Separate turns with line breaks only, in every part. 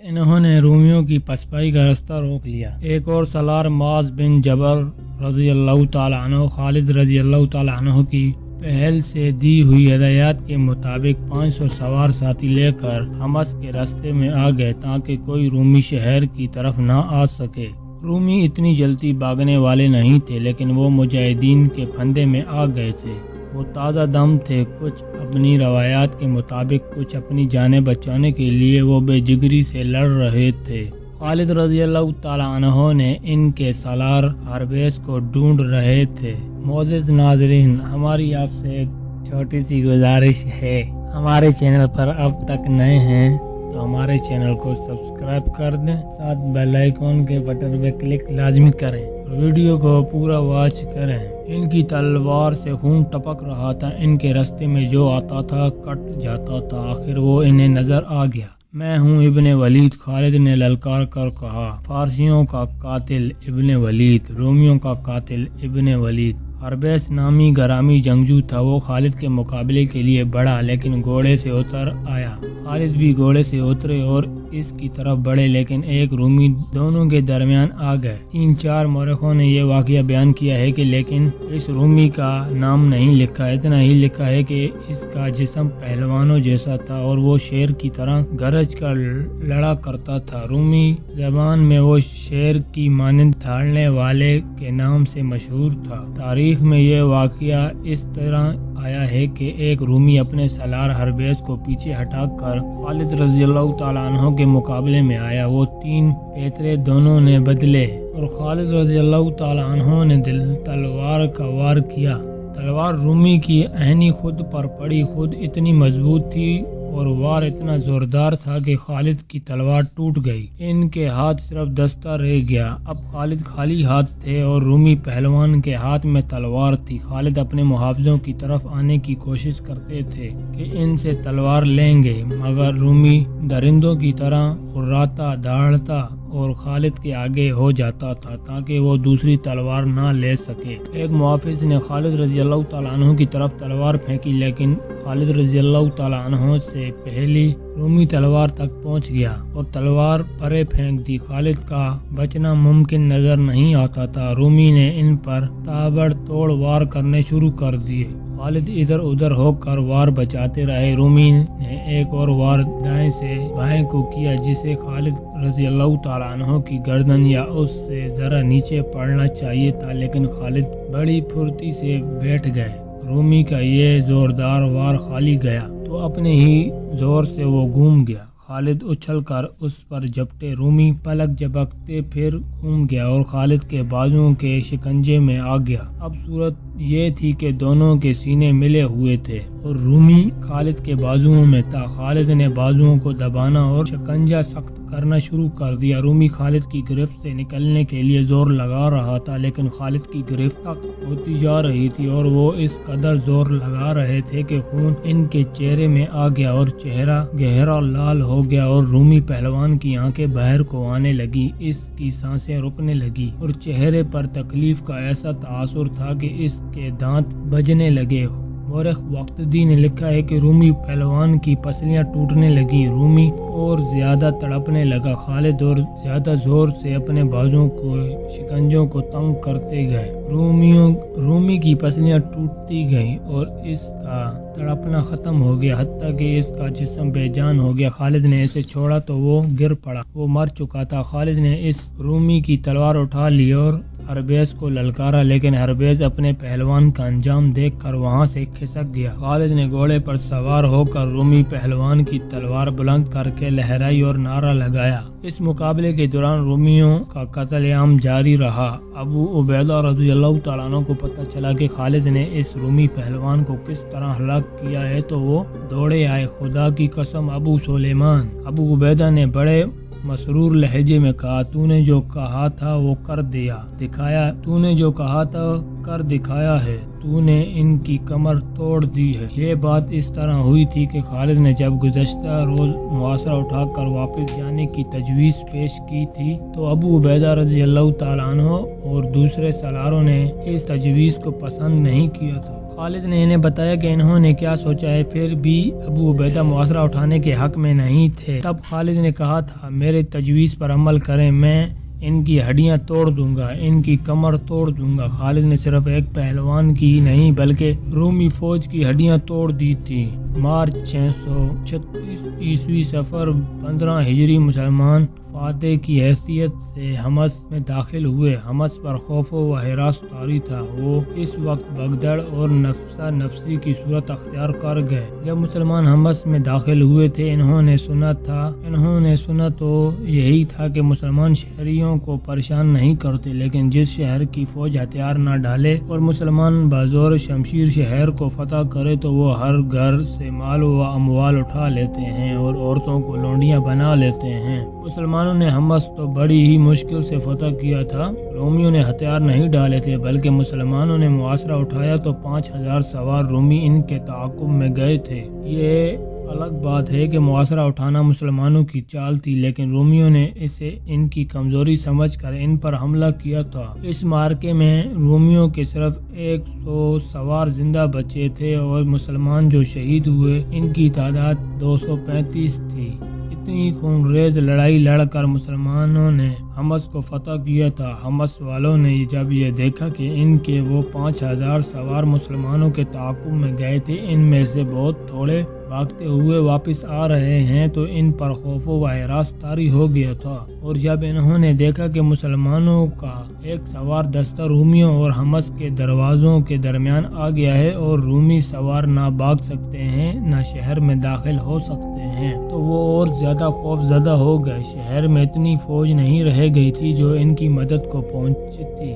انہوں نے رومیوں کی پسپائی کا راستہ روک لیا۔ ایک اور سالار معاذ بن جبل رضی اللہ تعالیٰ عنہ خالد رضی اللہ تعالیٰ عنہ کی پہل سے دی ہوئی ہدایات کے مطابق 500 سوار ساتھی لے کر حمص کے راستے میں آ گئے تاکہ کوئی رومی شہر کی طرف نہ آ سکے۔ رومی اتنی جلدی بھاگنے والے نہیں تھے، لیکن وہ مجاہدین کے پھندے میں آ گئے تھے۔ وہ تازہ دم تھے، کچھ اپنی روایات کے مطابق، کچھ اپنی جانیں بچانے کے لیے وہ بے جگری سے لڑ رہے تھے۔ خالد رضی اللہ تعالیٰ عنہ نے ان کے سالار حربیس کو ڈھونڈ رہے تھے۔ معزز ناظرین، ہماری آپ سے ایک چھوٹی سی گزارش ہے، ہمارے چینل پر اب تک نئے ہیں تو ہمارے چینل کو سبسکرائب کر دیں، ساتھ بیل آئیکن کے بٹن پہ کلک لازمی کریں اور ویڈیو کو پورا واچ کریں۔ ان کی تلوار سے خون ٹپک رہا تھا، ان کے راستے میں جو آتا تھا کٹ جاتا تھا۔ آخر وہ انہیں نظر آ گیا۔ میں ہوں ابن ولید، خالد نے للکار کر کہا۔ فارسیوں کا قاتل ابن ولید، رومیوں کا قاتل ابن ولید۔ حربیس نامی گرامی جنگجو تھا، وہ خالد کے مقابلے کے لیے بڑھا لیکن گھوڑے سے اتر آیا۔ خالد بھی گھوڑے سے اترے اور اس کی طرف بڑھے، لیکن ایک رومی دونوں کے درمیان آ گئے۔ 3-4 مورخوں نے یہ واقعہ بیان کیا ہے کہ لیکن اس رومی کا نام نہیں لکھا، اتنا ہی لکھا ہے کہ اس کا جسم پہلوانوں جیسا تھا اور وہ شیر کی طرح گرج کر لڑا کرتا تھا۔ رومی زبان میں وہ شیر کی مانند دھاڑنے والے کے نام سے مشہور تھا۔ تاریخ میں یہ واقعہ اس طرح آیا ہے کہ ایک رومی اپنے سالار حربیس کو پیچھے ہٹا کر خالد رضی اللہ تعالیٰ عنہ کے مقابلے میں آیا۔ وہ 3 پیترے دونوں نے بدلے اور خالد رضی اللہ تعالیٰ عنہ نے تلوار کا وار کیا۔ تلوار رومی کی آہنی خود پر پڑی، خود اتنی مضبوط تھی اور وار اتنا زوردار تھا کہ خالد کی تلوار ٹوٹ گئی۔ ان کے ہاتھ صرف دستہ رہ گیا۔ اب خالد خالی ہاتھ تھے اور رومی پہلوان کے ہاتھ میں تلوار تھی۔ خالد اپنے محافظوں کی طرف آنے کی کوشش کرتے تھے کہ ان سے تلوار لیں گے، مگر رومی درندوں کی طرح خراتا داڑتا اور خالد کے آگے ہو جاتا تھا تاکہ وہ دوسری تلوار نہ لے سکے۔ ایک محافظ نے خالد رضی اللہ تعالیٰ عنہ کی طرف تلوار پھینکی، لیکن خالد رضی اللہ تعالیٰ عنہ سے پہلی رومی تلوار تک پہنچ گیا اور تلوار پرے پھینک دی۔ خالد کا بچنا ممکن نظر نہیں آتا تھا۔ رومی نے ان پر تابڑ توڑ وار کرنے شروع کر دیے۔ خالد ادھر ادھر ہو کر وار بچاتے رہے۔ رومی نے ایک اور وار دائیں سے بائیں کو کیا، جسے خالد رضی اللہ تعالیٰ عنہ کی گردن یا اس سے ذرا نیچے پڑنا چاہیے تھا، لیکن خالد بڑی پھرتی سے بیٹھ گئے۔ رومی کا یہ زوردار وار خالی گیا تو اپنے ہی زور سے وہ گھوم گیا۔ خالد اچھل کر اس پر جھپٹے، رومی پلک جھپکتے پھر گھوم گیا اور خالد کے بازوؤں کے شکنجے میں آ گیا۔ اب صورت یہ تھی کہ دونوں کے سینے ملے ہوئے تھے اور رومی خالد کے بازوؤں میں تھا۔ خالد نے بازوؤں کو دبانا اور شکنجہ سخت کرنا شروع کر دیا۔ رومی خالد کی گرفت سے نکلنے کے لیے زور لگا رہا تھا، لیکن خالد کی گرفت سخت ہوتی جا رہی تھی اور وہ اس قدر زور لگا رہے تھے کہ خون ان کے چہرے میں آ گیا اور چہرہ گہرا لال ہو گیا اور رومی پہلوان کی آنکھیں باہر کو آنے لگی، اس کی سانسیں رکنے لگی اور چہرے پر تکلیف کا ایسا تاثر تھا کہ اس کے دانت بجنے لگے۔ مورخ وقتدی نے لکھا ہے کہ رومی پہلوان کی پسلیاں ٹوٹنے لگیں، رومی اور زیادہ تڑپنے لگا۔ خالد اور زیادہ زور سے اپنے بازوؤں کو شکنجوں کو تنگ کرتے گئے۔ رومی کی پسلیاں ٹوٹتی گئیں اور اس کا تڑپنا ختم ہو گیا، حتیٰ کہ اس کا جسم بے جان ہو گیا۔ خالد نے اسے چھوڑا تو وہ گر پڑا، وہ مر چکا تھا۔ خالد نے اس رومی کی تلوار اٹھا لی اور حربیس کو للکارا، لیکن حربیس اپنے پہلوان کا انجام دیکھ کر وہاں سے کھسک گیا۔ خالد نے گھوڑے پر سوار ہو کر رومی پہلوان کی تلوار بلند کر کے لہرائی اور نعرہ لگایا۔ اس مقابلے کے دوران رومیوں کا قتل عام جاری رہا۔ ابو عبیدہ رضی اللہ تعالیٰ عنہ کو پتہ چلا کہ خالد نے اس رومی پہلوان کو کس طرح ہلاک کیا ہے تو وہ دوڑے آئے۔ خدا کی قسم ابو سلیمان، ابو عبیدہ نے بڑے مسرور لہجے میں کہا، تو نے جو کہا تھا وہ کر دکھایا، تو نے جو کہا تھا کر دکھایا ہے، تو نے ان کی کمر توڑ دی ہے۔ یہ بات اس طرح ہوئی تھی کہ خالد نے جب گزشتہ روز محاصرہ اٹھا کر واپس جانے کی تجویز پیش کی تھی تو ابو عبیدہ رضی اللہ تعالیٰ عنہ اور دوسرے سالاروں نے اس تجویز کو پسند نہیں کیا تھا۔ خالد نے انہیں بتایا کہ انہوں نے کیا سوچا ہے، پھر بھی ابو عبیدہ محاصرہ اٹھانے کے حق میں نہیں تھے۔ تب خالد نے کہا تھا میرے تجویز پر عمل کریں، میں ان کی ہڈیاں توڑ دوں گا، ان کی کمر توڑ دوں گا۔ خالد نے صرف ایک پہلوان کی نہیں بلکہ رومی فوج کی ہڈیاں توڑ دی تھی۔ مارچ 636 عیسوی صفر 15 ہجری مسلمان فاتح کی حیثیت سے حمص میں داخل ہوئے۔ حمص پر خوف و ہراس طاری تھا، وہ اس وقت بگدڑ اور نفسا نفسی کی صورت اختیار کر گئے۔ جب مسلمان حمص میں داخل ہوئے تھے انہوں نے سنا تو یہی تھا کہ مسلمان شہریوں کو پریشان نہیں کرتے، لیکن جس شہر کی فوج ہتھیار نہ ڈالے اور مسلمان بازور شمشیر شہر کو فتح کرے تو وہ ہر گھر سے مال و اموال اٹھا لیتے ہیں اور عورتوں کو لونڈیاں بنا لیتے ہیں۔ مسلمانوں نے حمص تو بڑی ہی مشکل سے فتح کیا تھا، رومیوں نے ہتھیار نہیں ڈالے تھے، بلکہ مسلمانوں نے محاصرہ اٹھایا تو 5000 سوار رومی ان کے تعاقب میں گئے تھے۔ یہ الگ بات ہے کہ محاصرہ اٹھانا مسلمانوں کی چال تھی، لیکن رومیوں نے اسے ان کی کمزوری سمجھ کر ان پر حملہ کیا تھا۔ اس معرکے میں رومیوں کے صرف 100 سوار زندہ بچے تھے اور مسلمان جو شہید ہوئے ان کی تعداد 235 تھی۔ اتنی خونریز لڑائی لڑ کر مسلمانوں نے حمص کو فتح کیا تھا۔ حمص والوں نے جب یہ دیکھا کہ ان کے وہ 5000 سوار مسلمانوں کے تعاقب میں گئے تھے، ان میں سے بہت تھوڑے بھاگتے ہوئے واپس آ رہے ہیں، تو ان پر خوف و ہراس طاری ہو گیا تھا۔ اور جب انہوں نے دیکھا کہ مسلمانوں کا ایک سوار دستہ رومیوں اور حمص کے دروازوں کے درمیان آ گیا ہے اور رومی سوار نہ بھاگ سکتے ہیں نہ شہر میں داخل ہو سکتے ہیں، تو وہ اور زیادہ خوف زدہ ہو گئے۔ شہر میں اتنی فوج نہیں رہ گئی تھی جو ان کی مدد کو پہنچتی۔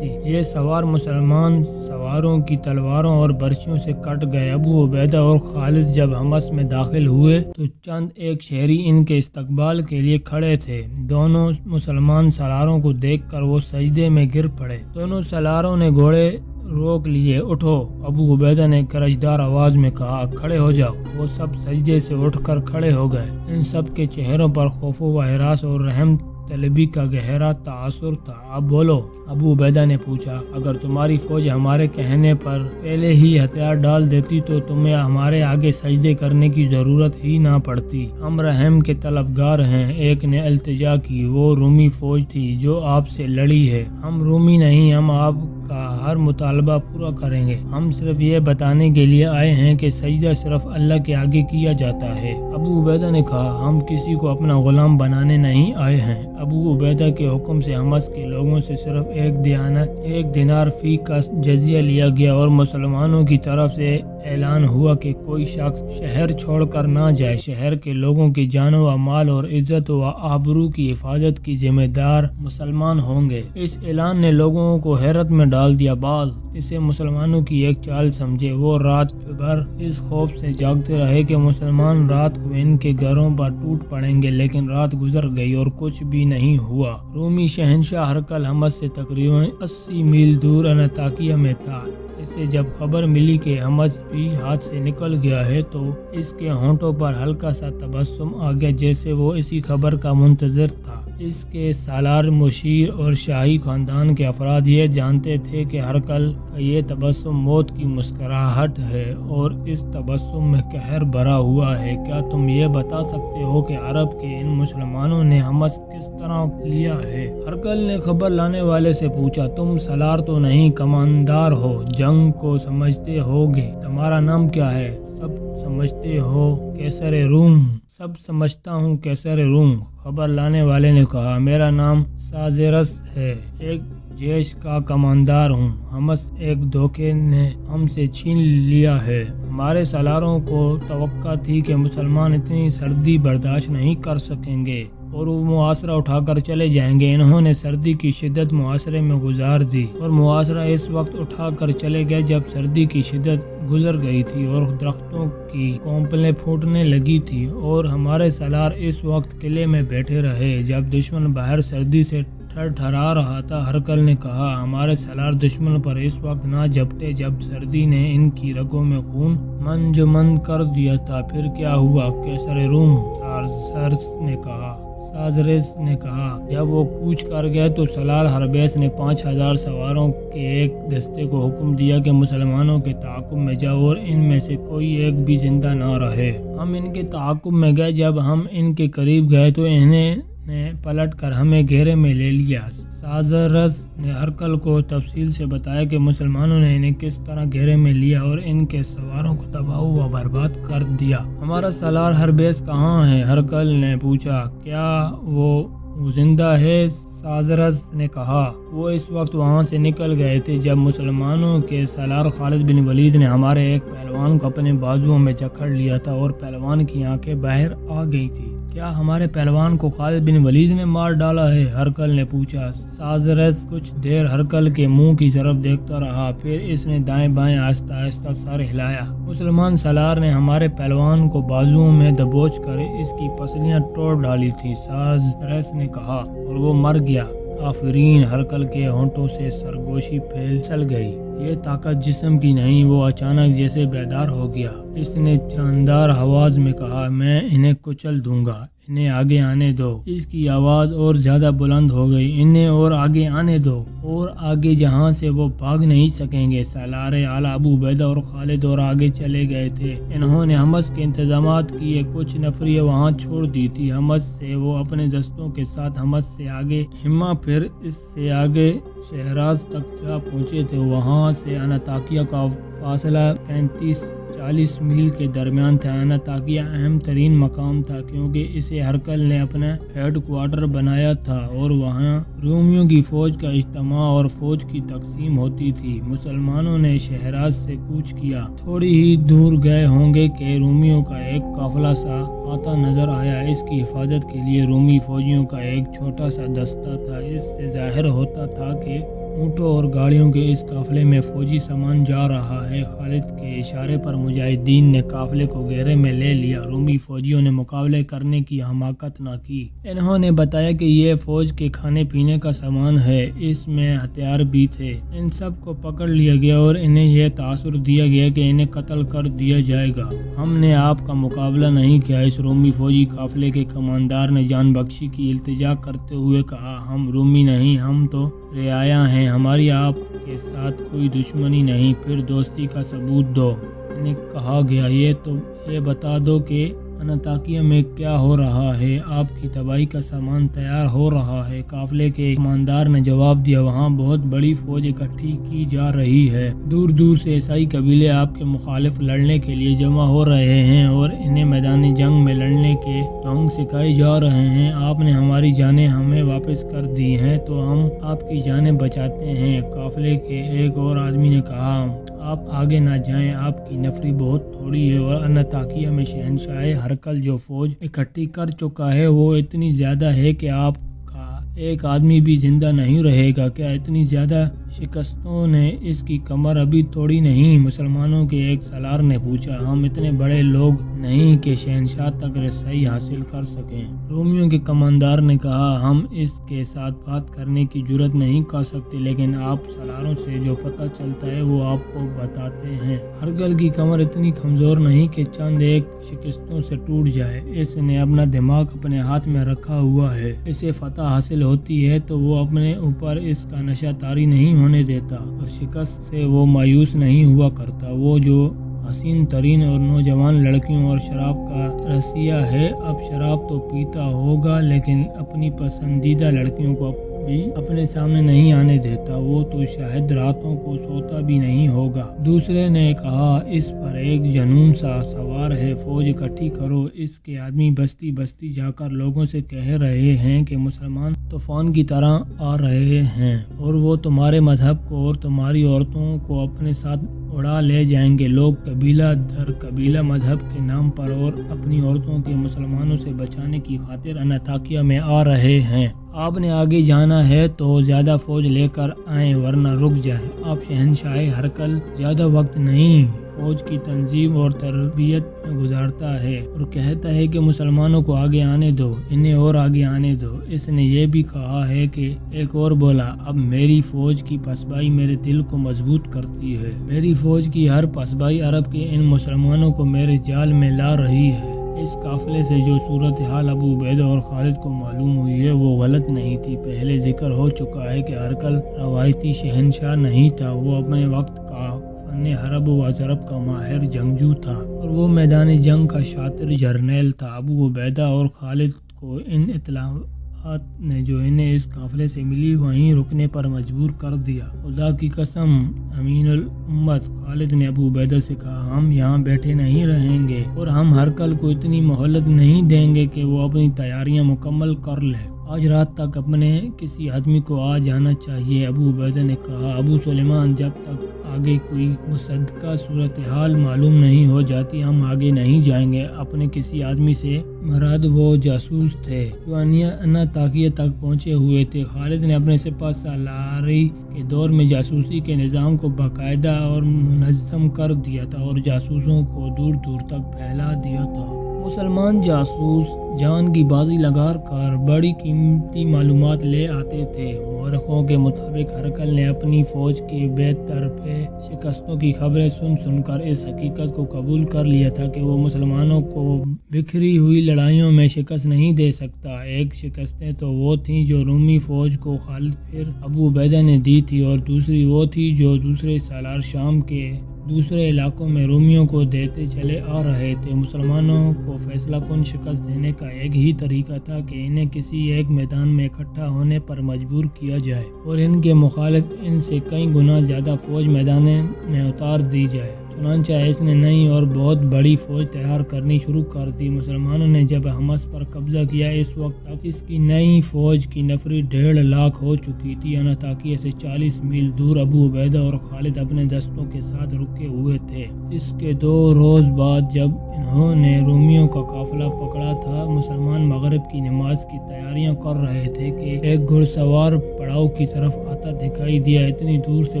یہ سوار مسلمان سواروں کی تلواروں اور برچھیوں سے کٹ گئے۔ ابو عبیدہ اور خالد جب حمص میں داخل ہوئے تو چند ایک شہری ان کے استقبال کے لیے کھڑے تھے۔ دونوں مسلمان سالاروں کو دیکھ کر وہ سجدے میں گر پڑے۔ دونوں سالاروں نے گھوڑے روک لیے۔ اٹھو، ابو عبیدہ نے کرجدار آواز میں کہا، کھڑے ہو جاؤ۔ وہ سب سجدے سے اٹھ کر کھڑے ہو گئے۔ ان سب کے چہروں پر خوف و ہراس اور رحم طلبی کا گہرا تاثر تھا۔ اب بولو، ابو عبیدہ نے پوچھا، اگر تمہاری فوج ہمارے کہنے پر پہلے ہی ہتھیار ڈال دیتی تو تمہیں ہمارے آگے سجدے کرنے کی ضرورت ہی نہ پڑتی۔ ہم رحم کے طلبگار ہیں۔ ایک نے التجا کی، وہ رومی فوج تھی جو آپ سے لڑی ہے۔ ہم رومی نہیں، ہم آپ کا ہر مطالبہ پورا کریں گے۔ ہم صرف یہ بتانے کے لیے آئے ہیں کہ سجدہ صرف اللہ کے آگے کیا جاتا ہے۔ ابو عبیدہ نے کہا، ہم کسی کو اپنا غلام بنانے نہیں آئے ہیں۔ ابو عبیدہ کے حکم سے حمص کے لوگوں سے صرف ایک دینار فی کا جزیہ لیا گیا اور مسلمانوں کی طرف سے اعلان ہوا کہ کوئی شخص شہر چھوڑ کر نہ جائے۔ شہر کے لوگوں کی جان و مال اور عزت و آبرو کی حفاظت کی ذمہ دار مسلمان ہوں گے۔ اس اعلان نے لوگوں کو حیرت میں ڈال دیا۔ بعض اسے مسلمانوں کی ایک چال سمجھے۔ وہ رات بھر اس خوف سے جاگتے رہے کہ مسلمان رات کو ان کے گھروں پر ٹوٹ پڑیں گے، لیکن رات گزر گئی اور کچھ بھی نہیں ہوا۔ رومی شہنشاہ ہرقل حمص سے تقریباً 80 میل دور انطاکیہ میں تھا۔ اسے جب خبر ملی کہ حمص بھی ہاتھ سے نکل گیا ہے تو اس کے ہونٹوں پر ہلکا سا تبسم آ گیا، جیسے وہ اسی خبر کا منتظر تھا۔ اس کے سالار، مشیر اور شاہی خاندان کے افراد یہ جانتے تھے کہ ہرقل کا یہ تبسم موت کی مسکراہٹ ہے اور اس تبسم میں قہر بھرا ہوا ہے۔ کیا تم یہ بتا سکتے ہو کہ عرب کے ان مسلمانوں نے حمص کس طرح لیا ہے؟ ہرقل نے خبر لانے والے سے پوچھا، تم سالار تو نہیں، کماندار ہو، جنگ کو سمجھتے ہوگے۔ تمہارا نام کیا ہے؟ سب سمجھتے ہو قیصر روم؟ سب سمجھتا ہوں قیصر روم۔ خبر لانے والے نے کہا، میرا نام سازرس ہے، ایک جیش کا کماندار ہوں۔ حمص ایک دھوکے نے ہم سے چھین لیا ہے۔ ہمارے سالاروں کو توقع تھی کہ مسلمان اتنی سردی برداشت نہیں کر سکیں گے اور وہ محاصرہ اٹھا کر چلے جائیں گے۔ انہوں نے سردی کی شدت محاصرے میں گزار دی اور محاصرہ اس وقت اٹھا کر چلے گئے جب سردی کی شدت گزر گئی تھی اور درختوں کی کونپلیں پھوٹنے لگی تھی، اور ہمارے سالار اس وقت قلعے میں بیٹھے رہے جب دشمن باہر سردی سے ٹھٹھرا رہا تھا۔ ہرقل نے کہا، ہمارے سالار دشمن پر اس وقت نہ جھپٹے جب سردی نے ان کی رگوں میں خون منجمد کر دیا تھا۔ پھر کیا ہوا قیصر روم؟ سازرس نے کہا، سازرس نے کہا۔ جب وہ کوچ کر گئے تو سلار ہربیس نے 5000 سواروں کے ایک دستے کو حکم دیا کہ مسلمانوں کے تعاقب میں جاؤ اور ان میں سے کوئی ایک بھی زندہ نہ رہے۔ ہم ان کے تعاقب میں گئے، جب ہم ان کے قریب گئے تو انہیں نے پلٹ کر ہمیں گھیرے میں لے لیا۔ سازرس نے ہرقل کو تفصیل سے بتایا کہ مسلمانوں نے انہیں کس طرح گھیرے میں لیا اور ان کے سواروں کو تباہ و برباد کر دیا۔ ہمارا سالار ہربیس کہاں ہے؟ ہرقل نے پوچھا۔ کیا وہ زندہ ہے؟ سازرس نے کہا۔ وہ اس وقت وہاں سے نکل گئے تھے جب مسلمانوں کے سالار خالد بن ولید نے ہمارے ایک پہلوان کو اپنے بازوؤں میں جکڑ لیا تھا اور پہلوان کی آنکھیں باہر آ گئی تھی۔ کیا ہمارے پہلوان کو خالد بن ولید نے مار ڈالا ہے؟ ہرقل نے پوچھا۔ سازرس کچھ دیر ہرقل کے منہ کی طرف دیکھتا رہا، پھر اس نے دائیں بائیں آہستہ آہستہ سر ہلایا۔ مسلمان سالار نے ہمارے پہلوان کو بازوؤں میں دبوچ کر اس کی پسلیاں توڑ ڈالی تھیں، سازرس نے کہا، اور وہ مر گیا۔ آفرین! ہرقل کے ہونٹوں سے سرگوشی پھسل گئی۔ یہ طاقت جسم کی نہیں، وہ اچانک جیسے بیدار ہو گیا۔ اس نے جاندار آواز میں کہا، میں انہیں کچل دوں گا، انہیں آگے آنے دو۔ اس کی آواز اور زیادہ بلند ہو گئی، انہیں اور آگے آنے دو، اور آگے جہاں سے وہ بھاگ نہیں سکیں گے۔ سالار اعلیٰ ابو عبیدہ اور خالد اور آگے چلے گئے تھے۔ انہوں نے حمص کے انتظامات کیے، کچھ نفریاں وہاں چھوڑ دی تھی۔ حمص سے وہ اپنے دستوں کے ساتھ حمص سے آگے ہما، پھر اس سے آگے شہراز تک جا پہنچے تھے۔ وہاں سے انطاکیہ کا فاصلہ 35-40 میل کے درمیان تھا۔ انطاکیہ اہم ترین مقام تھا کیونکہ اسے ہرقل نے اپنا ہیڈ کوارٹر بنایا تھا اور وہاں رومیوں کی فوج کا اجتماع اور فوج کی تقسیم ہوتی تھی۔ مسلمانوں نے شہراز سے کوچ کیا۔ تھوڑی ہی دور گئے ہوں گے کہ رومیوں کا ایک قافلہ سا آتا نظر آیا۔ اس کی حفاظت کے لیے رومی فوجیوں کا ایک چھوٹا سا دستہ تھا۔ اس سے ظاہر ہوتا تھا کہ اونٹوں اور گاڑیوں کے اس قافلے میں فوجی سامان جا رہا ہے۔ خالد کے اشارے پر مجاہدین نے قافلے کو گھیرے میں لے لیا۔ رومی فوجیوں نے مقابلے کرنے کی حماقت نہ کی۔ انہوں نے بتایا کہ یہ فوج کے کھانے پینے کا سامان ہے، اس میں ہتھیار بھی تھے۔ ان سب کو پکڑ لیا گیا اور انہیں یہ تاثر دیا گیا کہ انہیں قتل کر دیا جائے گا۔ ہم نے آپ کا مقابلہ نہیں کیا، اس رومی فوجی قافلے کے کماندار نے جان بخشی کی التجا کرتے ہوئے کہا۔ ہم رومی نہیں، ہم تو رعایا ہیں، ہماری آپ کے ساتھ کوئی دشمنی نہیں۔ پھر دوستی کا ثبوت دو، انہیں کہا گیا۔ یہ بتا دو کہ انطاکیہ میں کیا ہو رہا ہے۔ آپ کی تباہی کا سامان تیار ہو رہا ہے۔ قافلے کے کماندار نے جواب دیا، وہاں بہت بڑی فوج اکٹھی کی جا رہی ہے۔ دور دور سے عیسائی قبیلے آپ کے مخالف لڑنے کے لیے جمع ہو رہے ہیں اور انہیں میدان جنگ میں لڑنے کے ڈھونگ سکھائے جا رہے ہیں۔ آپ نے ہماری جانیں ہمیں واپس کر دی ہیں تو ہم آپ کی جانیں بچاتے ہیں۔ قافلے کے ایک اور آدمی نے کہا، آپ آگے نہ جائیں، آپ کی نفری بہت تھوڑی ہے اور انطاکیہ میں شہنشاہ ہرقل جو فوج اکٹھی کر چکا ہے وہ اتنی زیادہ ہے کہ آپ کا ایک آدمی بھی زندہ نہیں رہے گا۔ کیا اتنی زیادہ شکستوں نے اس کی کمر ابھی توڑی نہیں؟ مسلمانوں کے ایک سالار نے پوچھا۔ ہم اتنے بڑے لوگ نہیں کہ شہنشاہ تک رسائی حاصل کر سکیں۔ رومیوں کے کماندار نے کہا، ہم اس کے ساتھ بات کرنے کی جرات نہیں کر سکتے، لیکن آپ سالاروں سے جو پتہ چلتا ہے وہ آپ کو بتاتے ہیں۔ ہرقل کی کمر اتنی کمزور نہیں کہ چند ایک شکستوں سے ٹوٹ جائے۔ اس نے اپنا دماغ اپنے ہاتھ میں رکھا ہوا ہے۔ اسے فتح حاصل ہوتی ہے تو وہ اپنے اوپر اس کا نشہ طاری نہیں ہونے دیتا اور شکست سے وہ مایوس نہیں ہوا کرتا۔ وہ جو حسین ترین اور نوجوان لڑکیوں اور شراب کا رسیا ہے، اب شراب تو پیتا ہوگا لیکن اپنی پسندیدہ لڑکیوں کو بھی اپنے سامنے نہیں آنے دیتا۔ وہ تو شاید راتوں کو سوتا بھی نہیں ہوگا۔ دوسرے نے کہا، اس پر ایک جنون سا سوار ہے، فوج اکٹھی کرو۔ اس کے آدمی بستی بستی جا کر لوگوں سے کہہ رہے ہیں کہ مسلمان طوفان کی طرح آ رہے ہیں اور وہ تمہارے مذہب کو اور تمہاری عورتوں کو اپنے ساتھ اڑا لے جائیں گے۔ لوگ قبیلہ در قبیلہ مذہب کے نام پر اور اپنی عورتوں کے مسلمانوں سے بچانے کی خاطر انطاکیہ میں آ رہے ہیں۔ آپ نے آگے جانا ہے تو زیادہ فوج لے کر آئیں ورنہ رک جائیں۔ آپ شہنشاہ ہرقل زیادہ وقت نہیں فوج کی تنظیم اور تربیت میں گزارتا ہے اور کہتا ہے کہ مسلمانوں کو آگے آنے دو، انہیں اور آگے آنے دو۔ اس نے یہ بھی کہا ہے کہ ایک اور بولا، اب میری فوج کی پسپائی میرے دل کو مضبوط کرتی ہے۔ میری فوج کی ہر پسپائی عرب کے ان مسلمانوں کو میرے جال میں لا رہی ہے۔ اس قافلے سے جو صورتحال ابو عبیدہ اور خالد کو معلوم ہوئی ہے وہ غلط نہیں تھی۔ پہلے ذکر ہو چکا ہے کہ ہرقل روایتی شہنشاہ نہیں تھا، وہ اپنے وقت کا فن حرب و ضرب کا ماہر جنگجو تھا اور وہ میدان جنگ کا شاطر جرنیل تھا۔ ابو عبیدہ اور خالد کو ان اطلاعات نے جو انہیں اس قافلے سے ملی وہیں رکنے پر مجبور کر دیا۔ خدا کی قسم، امین الامت خالد نے ابو عبیدہ سے کہا، ہم یہاں بیٹھے نہیں رہیں گے اور ہم ہرقل کو اتنی مہلت نہیں دیں گے کہ وہ اپنی تیاریاں مکمل کر لے۔ آج رات تک اپنے کسی آدمی کو آ جانا چاہیے۔ ابو عبیدہ نے کہا، ابو سلیمان، جب تک آگے کوئی مصدقہ صورتحال معلوم نہیں ہو جاتی ہم آگے نہیں جائیں گے۔ اپنے کسی آدمی سے مراد وہ جاسوس تھے جو انطاکیہ تک پہنچے ہوئے تھے۔ خالد نے اپنے سپہ سالاری کے دور میں جاسوسی کے نظام کو باقاعدہ اور منظم کر دیا تھا اور جاسوسوں کو دور دور تک پھیلا دیا تھا۔ مسلمان جاسوس جان کی بازی لگا کر بڑی قیمتی معلومات لے آتے تھے۔ مورخوں کے مطابق ہرقل نے اپنی فوج کے بے طرفے شکستوں کی خبریں سن کر اس حقیقت کو قبول کر لیا تھا کہ وہ مسلمانوں کو بکھری ہوئی لڑائیوں میں شکست نہیں دے سکتا۔ ایک شکستیں تو وہ تھیں جو رومی فوج کو خالد پھر ابو عبیدہ نے دی تھی اور دوسری وہ تھی جو دوسرے سالار شام کے دوسرے علاقوں میں رومیوں کو دیتے چلے آ رہے تھے۔ مسلمانوں کو فیصلہ کن شکست دینے کا ایک ہی طریقہ تھا کہ انہیں کسی ایک میدان میں اکٹھا ہونے پر مجبور کیا جائے اور ان کے مخالف ان سے کئی گنا زیادہ فوج میدان میں اتار دی جائے۔ چنانچہ اس نے نئی اور بہت بڑی فوج تیار کرنی شروع کر دی۔ مسلمانوں نے جب حمص پر قبضہ کیا اس وقت تک اس کی نئی فوج کی نفری 1.5 لاکھ ہو چکی تھی۔ انطاکیہ سے 40 میل دور ابو عبیدہ اور خالد اپنے دستوں کے ساتھ رکے ہوئے تھے۔ اس کے 2 روز بعد جب انہوں نے رومیوں کا قافلہ پکڑا تھا، مسلمان مغرب کی نماز کی تیاریاں کر رہے تھے کہ ایک گھڑ سوار پڑاؤ کی طرف آتا دکھائی دیا۔ اتنی دور سے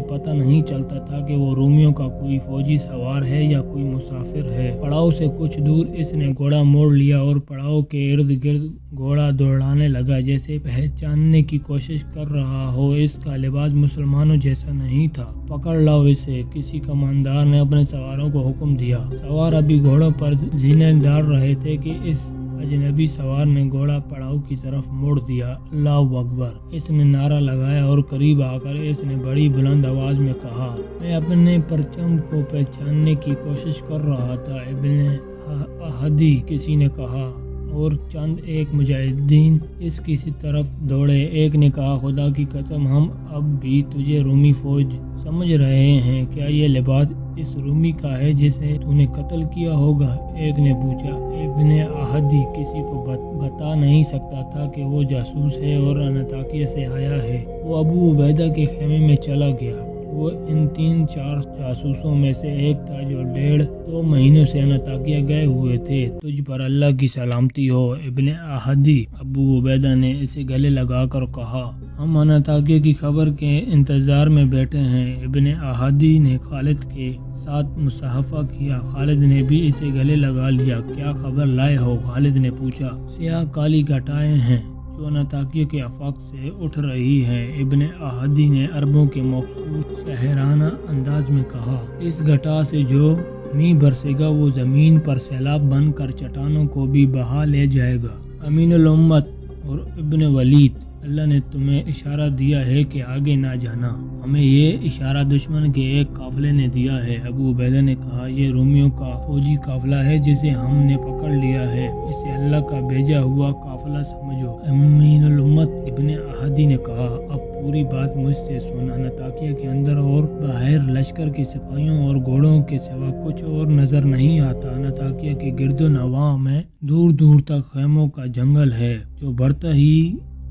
پتہ نہیں چلتا تھا کہ وہ رومیوں کا کوئی فوجی سوار ہے یا کوئی مسافر ہے۔ پڑاؤ سے کچھ دور اس نے گھوڑا موڑ لیا اور پڑاؤ کے ارد گرد گھوڑا دوڑانے لگا جیسے پہچاننے کی کوشش کر رہا ہو۔ اس کا لباس مسلمانوں جیسا نہیں تھا۔ پکڑ لاؤ اسے، کسی کماندار نے اپنے سواروں کو حکم دیا۔ سوار ابھی گھوڑوں پر زینے ڈال رہے تھے کہ اس اجنبی سوار نے گھوڑا پڑاؤ کی طرف موڑ دیا۔ اللہ اکبر! اس نے نعرہ لگایا اور قریب آ کر اس نے بڑی بلند آواز میں کہا، میں اپنے پرچم کو پہچاننے کی کوشش کر رہا تھا۔ ابن احدی کسی نے کہا اور چند ایک مجاہدین اس کی طرف دوڑے۔ ایک نے کہا، خدا کی قسم ہم اب بھی تجھے رومی فوج سمجھ رہے ہیں، کیا یہ لباس اس رومی کا ہے جسے تو نے قتل کیا ہوگا؟ ایک نے پوچھا۔ ابن احدی کسی کو بتا نہیں سکتا تھا کہ وہ جاسوس ہے اور انطاکیہ سے آیا ہے۔ وہ ابو عبیدہ کے خیمے میں چلا گیا۔ وہ ان 3-4 جاسوسوں میں سے ایک تھا جو 1.5-2 مہینوں سے انطاکیہ گئے ہوئے تھے۔ تجھ پر اللہ کی سلامتی ہو ابن احدی، ابو عبیدہ نے اسے گلے لگا کر کہا۔ ہم انطاکیہ کی خبر کے انتظار میں بیٹھے ہیں۔ ابن احدی نے خالد کے ساتھ مصافحہ کیا۔ خالد نے بھی اسے گلے لگا لیا۔ کیا خبر لائے ہو؟ خالد نے پوچھا۔ سیاہ کالی گھٹائیں ہیں جو انطاکیہ کے آفاق سے اٹھ رہی ہے، ابن احدی نے عربوں کے مخصوص شاعرانہ انداز میں کہا۔ اس گھٹا سے جو میںہ برسے گا وہ زمین پر سیلاب بن کر چٹانوں کو بھی بہا لے جائے گا۔ امین الامت اور ابن ولید، اللہ نے تمہیں اشارہ دیا ہے کہ آگے نہ جانا۔ ہمیں یہ اشارہ دشمن کے ایک قافلے نے دیا ہے۔ ابو عبیدہ نے کہا، یہ رومیوں کا فوجی قافلہ ہے جسے ہم نے پکڑ لیا ہے، اسے اللہ کا بھیجا ہوا قافلہ سمجھو۔ امین الامت ابن احدی نے کہا، اب پوری بات مجھ سے سن۔ انطاکیہ کے اندر اور باہر لشکر کے سپاہیوں اور گھوڑوں کے سوا کچھ اور نظر نہیں آتا۔ انطاکیہ کے گرد و نواح میں دور دور تک خیموں کا جنگل ہے جو بڑھتا ہی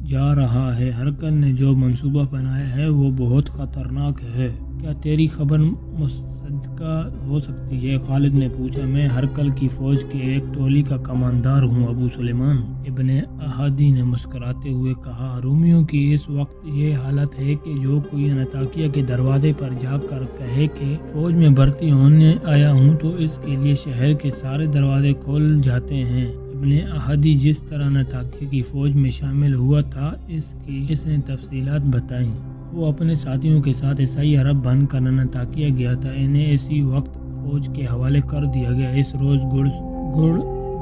جا رہا ہے۔ ہرقل نے جو منصوبہ بنایا ہے وہ بہت خطرناک ہے۔ کیا تیری خبر مصدقہ ہو سکتی ہے؟ خالد نے پوچھا۔ میں ہرقل کی فوج کے ایک ٹولی کا کماندار ہوں ابو سلیمان، ابن احدی نے مسکراتے ہوئے کہا۔ رومیوں کی اس وقت یہ حالت ہے کہ جو کوئی انطاکیہ کے دروازے پر جا کر کہے کہ فوج میں بھرتی ہونے آیا ہوں تو اس کے لیے شہر کے سارے دروازے کھول جاتے ہیں۔ ابن احدی جس طرح انطاکیہ کی فوج میں شامل ہوا تھا اس نے تفصیلات بتائیں۔ وہ اپنے ساتھیوں کے ساتھ عیسائی عرب بن کر انطاکیہ گیا تھا۔ انہیں اسی وقت فوج کے حوالے کر دیا گیا۔ اس روز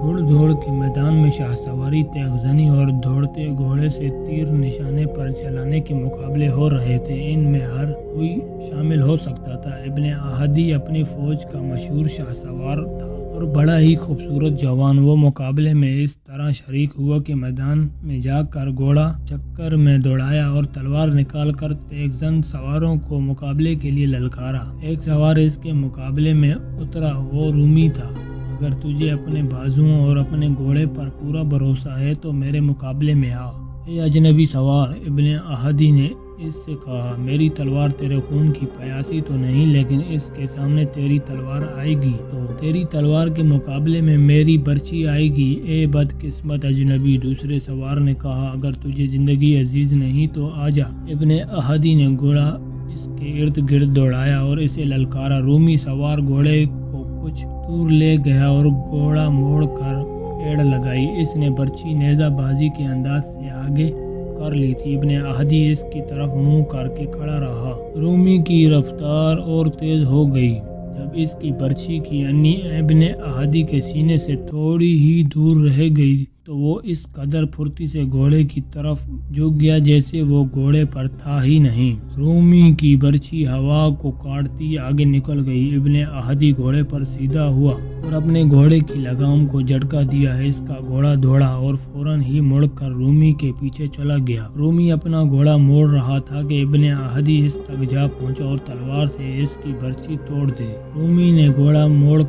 گھڑ دوڑ کے میدان میں شاہ سواری، تیغ زنی اور دوڑتے گھوڑے سے تیر نشانے پر چلانے کے مقابلے ہو رہے تھے۔ ان میں ہر کوئی شامل ہو سکتا تھا۔ ابن احدی اپنی فوج کا مشہور شاہ سوار تھا اور بڑا ہی خوبصورت جوان۔ وہ مقابلے میں اس طرح شریک ہوا کہ میدان میں جا کر گھوڑا چکر میں دوڑایا اور تلوار نکال کر تیغ زن سواروں کو مقابلے کے لیے للکارا۔ ایک سوار اس کے مقابلے میں اترا، وہ رومی تھا۔ اگر تجھے اپنے بازوؤں اور اپنے گھوڑے پر پورا بھروسہ ہے تو میرے مقابلے میں آ۔ اے اجنبی سوار، ابن احدی نے اس سے کہا، میری تلوار تیرے خون کی پیاسی تو نہیں، لیکن اس کے سامنے تیری تلوار آئے گی تو تیری تلوار کے مقابلے میں میری برچی آئے گی۔ اے بدقسمت اجنبی، دوسرے سوار نے کہا، اگر تجھے زندگی عزیز نہیں تو آ جا۔ ابن احدی نے گھوڑا اس کے ارد گرد دوڑایا اور اسے للکارا۔ رومی سوار گھوڑے کو کچھ دور لے گیا اور گھوڑا موڑ کر پیڑ لگائی۔ اس نے برچی نیزہ بازی کے انداز سے آگے کر لی تھی۔ ابن احدی اس کی طرف منہ کر کے کھڑا رہا۔ رومی کی رفتار اور تیز ہو گئی۔ جب اس کی برچی کی انی ابن احدی کے سینے سے تھوڑی ہی دور رہ گئی تو وہ اس قدر پھرتی سے گھوڑے کی طرف جھک گیا جیسے وہ گھوڑے پر تھا ہی نہیں۔ رومی کی برچی ہوا کو کاٹتی آگے نکل گئی۔ ابن احدی گھوڑے پر سیدھا ہوا اور اپنے گھوڑے کی لگام کو جھٹکا دیا۔ اس کا گھوڑا دوڑا اور فوراً ہی مڑ کر رومی کے پیچھے چلا گیا۔ رومی اپنا گھوڑا موڑ رہا تھا کہ ابن احدی اس تک جا پہنچا اور تلوار سے اس کی برچی توڑ دی۔ رومی نے گھوڑا موڑ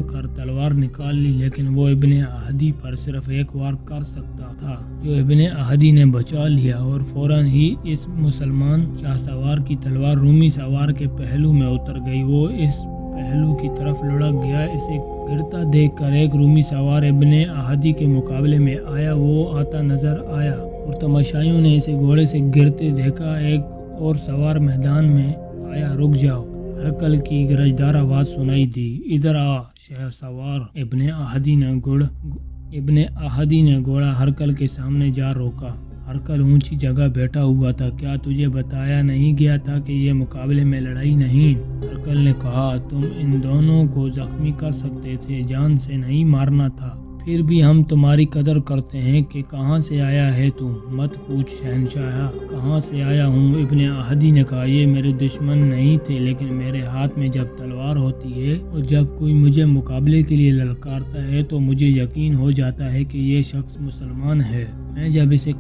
کر تلوار نکال لی، لیکن وہ ابن احدی پر صرف ایک وار کر سکتا تھا، جو ابن احدی نے بچا لیا اور فوراً ہی اس مسلمان شاہ سوار کی تلوار رومی سوار کے پہلو میں اتر گئی۔ وہ اس پہلو کی طرف لڑک گیا۔ اسے گرتا دیکھ کر ایک رومی سوار ابن احدی کے مقابلے میں آیا۔ وہ آتا نظر آیا اور تماشائیوں نے اسے گھوڑے سے گرتے دیکھا۔ ایک اور سوار میدان میں آیا۔ رک جاؤ، ہرکل کی گرجدار آواز سنائی دی، ادھر آ شاہ سوار۔ ابن احدی نے گھوڑا ہرکل کے سامنے جا روکا۔ ہرکل اونچی جگہ بیٹھا ہوا تھا۔ کیا تجھے بتایا نہیں گیا تھا کہ یہ مقابلے میں لڑائی نہیں؟ ہرکل نے کہا، تم ان دونوں کو زخمی کر سکتے تھے، جان سے نہیں مارنا تھا۔ پھر بھی ہم تمہاری قدر کرتے ہیں کہ کہاں سے آیا ہے تو مت پوچھ شہنشاہ، کہاں سے آیا ہوں۔ ابن احدی نے کہا، یہ میرے دشمن نہیں تھے، لیکن میرے ہاتھ میں جب تلوار ہوتی ہے اور جب کوئی مجھے مقابلے کے لیے للکارتا ہے تو مجھے یقین ہو جاتا ہے کہ یہ شخص مسلمان ہے۔ میں جب اسے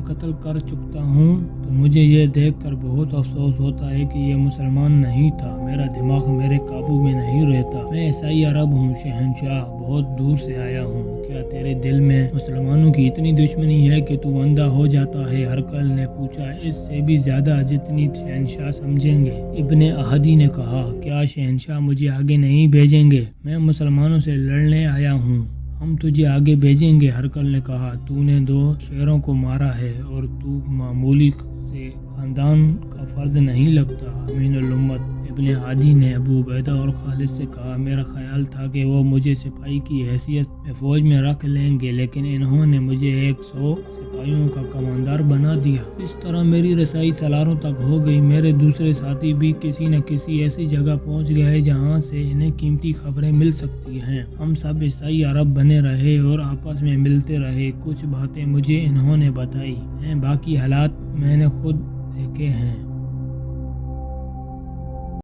قتل کر چکتا ہوں تو مجھے یہ دیکھ کر بہت افسوس ہوتا ہے کہ یہ مسلمان نہیں تھا۔ میرا دماغ میرے قابو میں نہیں رہتا۔ میں عیسائی عرب ہوں شہنشاہ، بہت دور سے آیا ہوں۔ کیا تیرے دل میں مسلمانوں کی اتنی دشمنی ہے کہ تو اندھا ہو جاتا ہے؟ ہرکل نے پوچھا۔ اس سے بھی زیادہ، جتنی شہنشاہ سمجھیں گے۔ ابن احدی نے کہا، کیا شہنشاہ مجھے آگے نہیں بھیجیں گے؟ میں مسلمانوں سے لڑنے آیا ہوں، ہم تجھے آگے بھیجیں گے۔ ہرکل نے کہا، تو نے 2 شیروں کو مارا ہے اور تو معمولی سے خاندان کا فرد نہیں لگتا، امین الامت۔ ابن احدی نے ابو عبیدہ اور خالد سے کہا، میرا خیال تھا کہ وہ مجھے سپاہی کی حیثیت میں فوج میں رکھ لیں گے، لیکن انہوں نے مجھے 100 سپاہیوں کا کماندار بنا دیا۔ اس طرح میری رسائی سالاروں تک ہو گئی۔ میرے دوسرے ساتھی بھی کسی نہ کسی ایسی جگہ پہنچ گئے جہاں سے انہیں قیمتی خبریں مل سکتی ہیں۔ ہم سب عیسائی عرب بنے رہے اور آپس میں ملتے رہے۔ کچھ باتیں مجھے انہوں نے بتائی ہیں، باقی حالات میں نے خود دیکھے ہیں۔